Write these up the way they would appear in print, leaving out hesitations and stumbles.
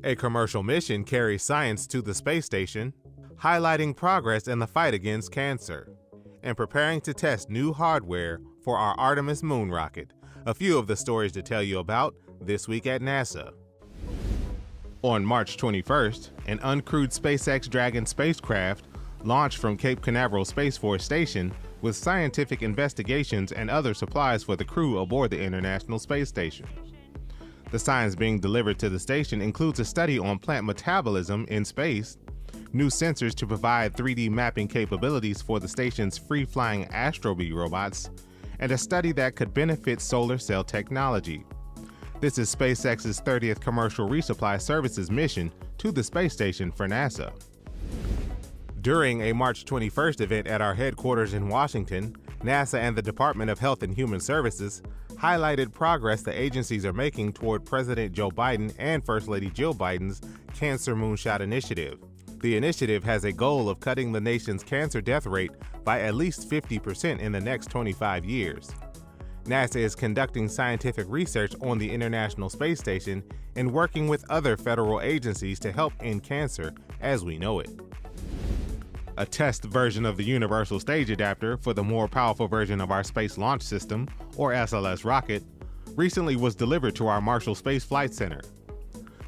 A commercial mission carries science to the space station, highlighting progress in the fight against cancer, and preparing to test new hardware for our Artemis moon rocket. A few of the stories to tell you about this week at NASA. On March 21st, an uncrewed SpaceX Dragon spacecraft launched from Cape Canaveral Space Force Station with scientific investigations and other supplies for the crew aboard the International Space Station. The science being delivered to the station includes a study on plant metabolism in space, new sensors to provide 3D mapping capabilities for the station's free-flying Astrobee robots, and a study that could benefit solar cell technology. This is SpaceX's 30th commercial resupply services mission to the space station for NASA. During a March 21st event at our headquarters in Washington, NASA and the Department of Health and Human Services highlighted progress the agencies are making toward President Joe Biden and First Lady Jill Biden's Cancer Moonshot Initiative. The initiative has a goal of cutting the nation's cancer death rate by at least 50% in the next 25 years. NASA is conducting scientific research on the International Space Station and working with other federal agencies to help end cancer as we know it. A test version of the Universal Stage Adapter for the more powerful version of our Space Launch System, or SLS rocket, recently was delivered to our Marshall Space Flight Center.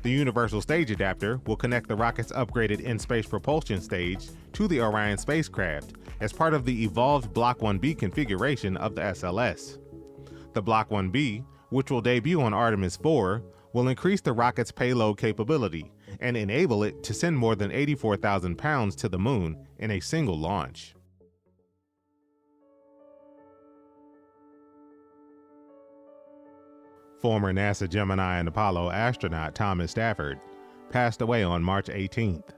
The Universal Stage Adapter will connect the rocket's upgraded in-space propulsion stage to the Orion spacecraft as part of the evolved Block 1B configuration of the SLS. The Block 1B, which will debut on Artemis 4, will increase the rocket's payload capability and enable it to send more than 84,000 pounds to the moon in a single launch. Former NASA Gemini and Apollo astronaut Thomas Stafford passed away on March 18th.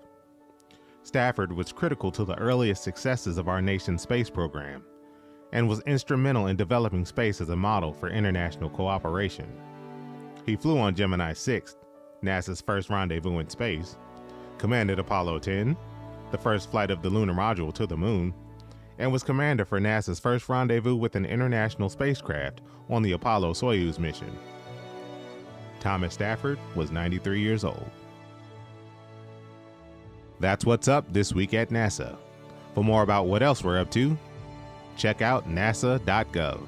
Stafford was critical to the earliest successes of our nation's space program and was instrumental in developing space as a model for international cooperation. He flew on Gemini 6, NASA's first rendezvous in space, commanded Apollo 10, the first flight of the lunar module to the moon, and was commander for NASA's first rendezvous with an international spacecraft on the Apollo-Soyuz mission. Thomas Stafford was 93 years old. That's what's up this week at NASA. For more about what else we're up to, check out nasa.gov.